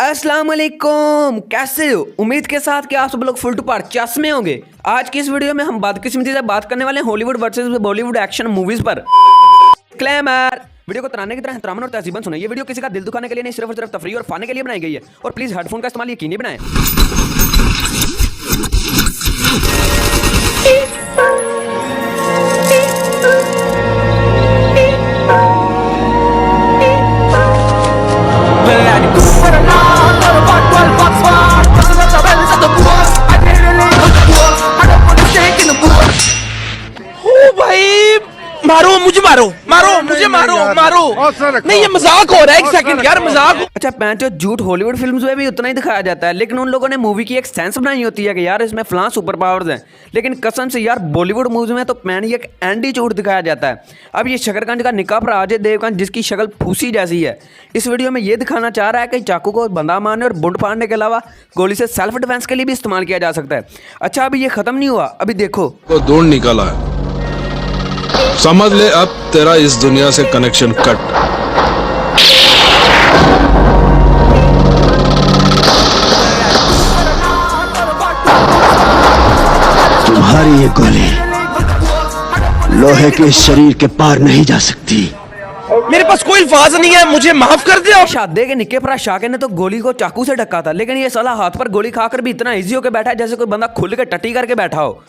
अस्सलाम वालेकुम, कैसे हो? उम्मीद के साथ कि आप सब लोग फुल टू पार चस में होंगे। आज की इस वीडियो में हम बदकिस्मती से बात करने वाले हैं Hollywood versus Bollywood action movies पर। क्लेमर वीडियो को तराने की तरह एहतरामन और तहजीबन सुने। ये वीडियो किसी का दिल दुखाने के लिए नहीं, सिर्फ और सिर्फ तफरीह और फाने के लिए बनाई गई है। और प्लीज हेडफोन का इस्तेमाल यकीनी बनाएं। मारो मुझे, मारो मुझे, मारो नहीं, ये मजाक हो रहा है। एक सेकंड यार, मजाक। अच्छा पैंचो, झूठ हॉलीवुड फिल्म्स में भी उतना ही दिखाया जाता है, लेकिन उन लोगों ने मूवी की एक सेंस बनाई होती है कि यार इसमें फलां सुपर पावर्स हैं। लेकिन कसम से यार बॉलीवुड मूवीज में तो पैन ये एक एंटी झूठ दिखाया जाता है। अब ये शकरकंज का निकाह पर अजय देवगन, जिसकी शक्ल फूसी जैसी है, इस वीडियो में ये दिखाना चाह रहा है कि चाकू को बंदा मारने और बुंड फाड़ने के अलावा गोली से सेल्फ डिफेंस के लिए भी इस्तेमाल किया जा सकता है। अच्छा अभी ये खत्म नहीं हुआ, अभी देखो को ढूंढ निकाला है, समझ ले अब तेरा इस दुनिया से कनेक्शन कट। तुम्हारी ये गोली लोहे के शरीर के पार नहीं जा सकती। मेरे पास कोई अल्फाज नहीं है, मुझे माफ कर दो। शादे के निक्के पर शाके ने तो गोली को चाकू से ढका था, लेकिन ये साला हाथ पर गोली खाकर भी इतना इजी होकर बैठा है जैसे कोई बंदा खुल के टट्टी करके बैठा हो।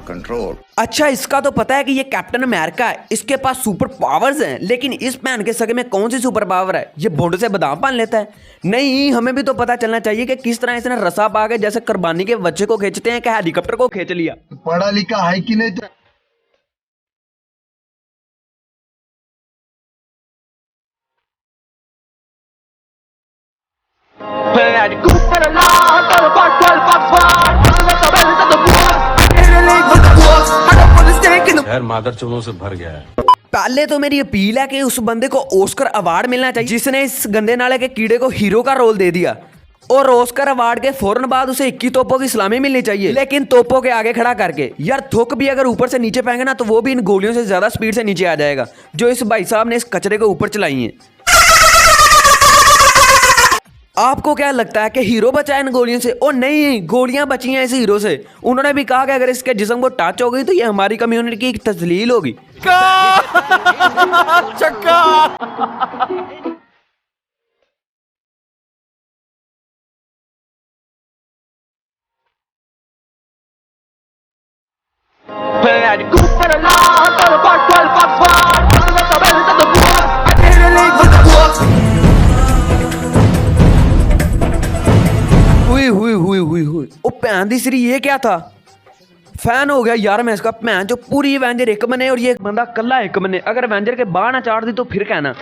कंट्रोल। अच्छा इसका तो पता है कि ये कैप्टन अमेरिका है, इसके पास सुपर पावर्स हैं, लेकिन इस पैन के सगे में कौन सी सुपर पावर है? ये भोंड से बादाम पान लेता है? नहीं, हमें भी तो पता चलना चाहिए कि किस तरह इसने रस्सा पा के जैसे कुर्बानी के बच्चे को खींचते हैं कि हेलीकॉप्टर को खींच लिया। पढ़ा लिखा है कि नहीं? शहर मादरचोदों से भर गया है। पहले तो मेरी अपील है कि उस बंदे को ऑस्कर अवार्ड मिलना चाहिए जिसने इस गंदे नाले के कीड़े को हीरो का रोल दे दिया, और ऑस्कर अवार्ड के फौरन बाद उसे 21 तोपों की सलामी मिलनी चाहिए, लेकिन तोपों के आगे खड़ा करके। यार थुक भी अगर ऊपर से नीचे फेंगे ना तो वो भी इन गोलियों से ज्यादा स्पीड से नीचे आ जाएगा जो इस भाई साहब ने इस कचरे को ऊपर चलाई है। आपको क्या लगता है कि हीरो बचा है इन गोलियों से? ओ नहीं, गोलियां बची हैं इस हीरो से। उन्होंने भी कहा कि अगर इसके जिस्म को टच हो गई तो ये हमारी कम्युनिटी की एक तस्लील होगी। हुई ओ भैन दी श्री, ये क्या था? फैन हो गया यार मैं इसका। भैन जो पूरी एवेंजर एक बने और ये एक बंदा कल्ला एक बने। अगर एवेंजर के बाहर ना चाट दी तो फिर कहना।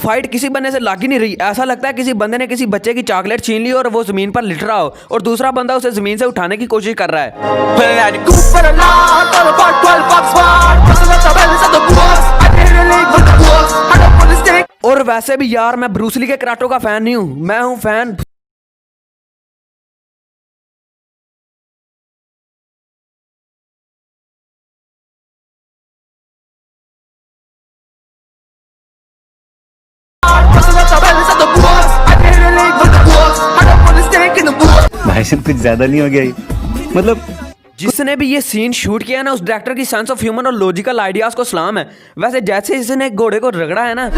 फाइट किसी बंदे से लाग ही नहीं रही। ऐसा लगता है किसी बंदे ने किसी बच्चे की चॉकलेट छीन ली और वो जमीन पर लिट रहा हो और दूसरा बंदा उसे जमीन से उठाने की कोशिश कर रहा है। और वैसे भी यार मैं ब्रूस ली के कराटो का फैन नहीं हूं, मैं हूं फैन भाई साहब कुछ ज्यादा नहीं हो गया ये? मतलब जिसने भी ये सीन शूट किया ना उस डायरेक्टर की सेंस ऑफ ह्यूमर और लॉजिकल आइडियाज को सलाम है। वैसे जैसे इसने घोड़े को रगड़ा है ना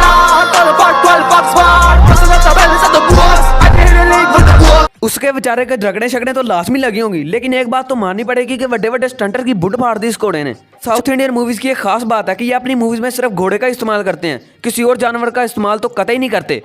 उसके बेचारे के झगड़े शगड़े तो लास्ट में लगी होंगी, लेकिन एक बात तो माननी पड़ेगी कि बड़े बड़े स्टंटर की बुड फाड़ दी इस घोड़े ने। साउथ इंडियन मूवीज की एक खास बात है कि ये अपनी मूवीज में सिर्फ घोड़े का इस्तेमाल करते हैं, किसी और जानवर का इस्तेमाल तो कतई नहीं करते।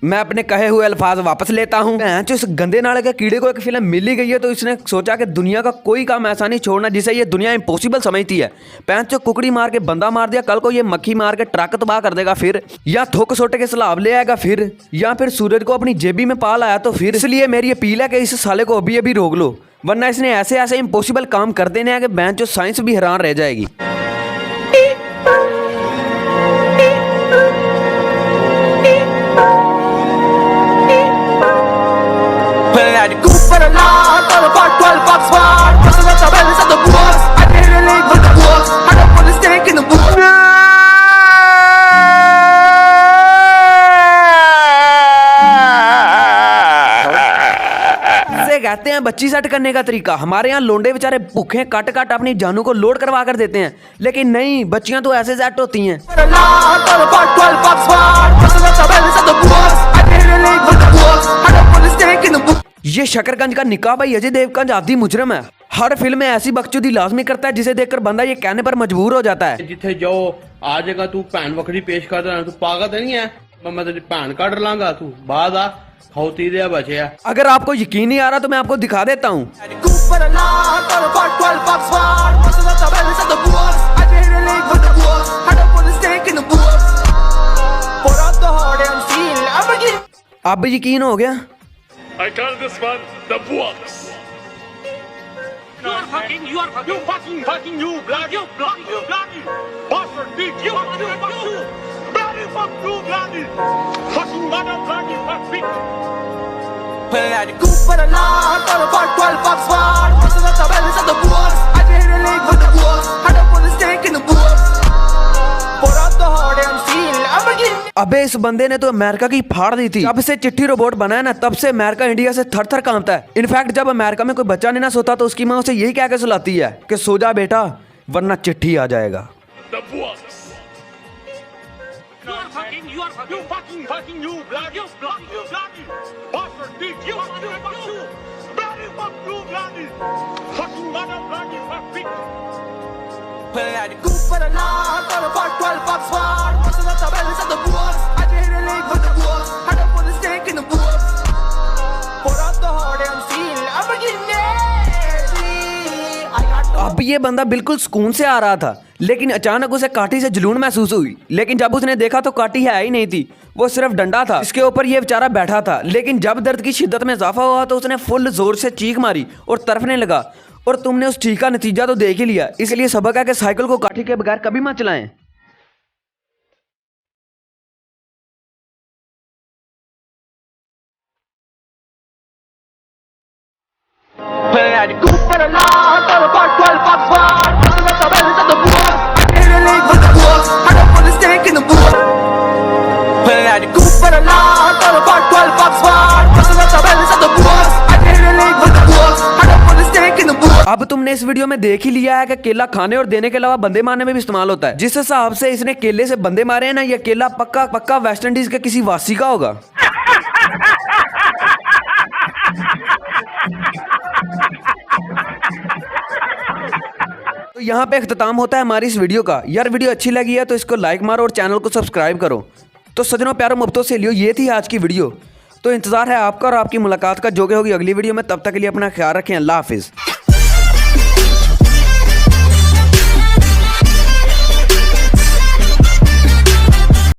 मैं अपने कहे हुए अल्फाज वापस लेता हूँ। जो इस गंदे नाले के कीड़े को एक फिल्म मिल ही गई है तो इसने सोचा कि दुनिया का कोई काम ऐसा नहीं छोड़ना जिसे ये दुनिया इम्पॉसिबल समझती है। जो कुकड़ी मार के बंदा मार दिया, कल को ये मक्खी मार के ट्रक तबाह कर देगा फिर, या थोक सोटे के सलाब ले आएगा फिर, या फिर सूरज को अपनी जेबी में पाल आया तो फिर। इसलिए मेरी अपील है कि इस साले को अभी अभी रोक लो, वरना इसने ऐसे ऐसे इम्पॉसिबल काम कर देने हैं कि जो साइंस भी हैरान रह जाएगी। कहते हैं बच्ची सेट करने का तरीका। हमारे यहाँ लोंडे बेचारे भूखे काट काट अपनी जानू को लोड करवा कर देते हैं, लेकिन नहीं, बच्चियां तो ऐसे सेट होती हैं। ये शकरगंज का निकाह भाई अजय देवगन आदि मुजरम है। हर फिल्म में ऐसी बकचोदी लाजमी करता है जिसे देखकर बंदा ये कहने पर मजबूर हो जाता है। जिथे जाओ आ जाएगा तू भैन वखरी पेश कर देना, तू पागल तो नहीं है, मैं तेरी भैन काट लांगा, तू बाद आ खौती दे बचे। अगर आपको यकीन नहीं आ रहा तो मैं आपको दिखा देता हूँ। अब यकीन हो गया। I call this one the books. You are fucking, you bloody bastard bitch, you bloody fuck you, bloody fucking mother bloody fuck bitch. अबे इस बंदे ने तो अमेरिका की फाड़ दी थी। जब से चिट्ठी रोबोट बना है ना, तब से अमेरिका इंडिया से थर थर कांपता है। इनफैक्ट जब अमेरिका में कोई बच्चा नहीं ना सोता तो उसकी माँ उसे यही कह के सुलाती है कि सो जा बेटा वरना चिट्ठी आ जाएगा। The books. You are fucking, you bloody bastard bitch, you bloody fuck you, bloody fucking mother bloody fuck bitch. अब ये बंदा बिल्कुल सुकून से आ रहा था, लेकिन अचानक उसे काठी से जलून महसूस हुई। लेकिन जब उसने देखा तो काठी है ही नहीं थी, वो सिर्फ डंडा था इसके ऊपर ये बेचारा बैठा था। लेकिन जब दर्द की शिद्दत में इजाफा हुआ तो उसने फुल जोर से चीख मारी और तड़फने लगा। और तुमने उस चीख का नतीजा तो देख ही लिया। इसलिए सबक है कि साइकिल को काठी के बगैर कभी मत चलाएं। अब तुमने इस वीडियो में देख ही लिया है कि केला खाने और देने के अलावा बंदे मारने में भी इस्तेमाल होता है। जिस हिसाब से इसने केले से बंदे मारे हैं ना, ये केला पक्का पक्का वेस्ट इंडीज के किसी वासी का होगा। तो यहाँ पे इख्तिताम होता है हमारी इस वीडियो का। यार वीडियो अच्छी लगी है तो इसको लाइक मारो और चैनल को सब्सक्राइब करो। तो सजनों प्यारों मुफ्तों से लियो, ये थी आज की वीडियो। तो इंतजार है आपका और आपकी मुलाकात का जो कि होगी अगली वीडियो में। तब तक के लिए अपना ख्याल रखें। अल्लाह हाफिज़।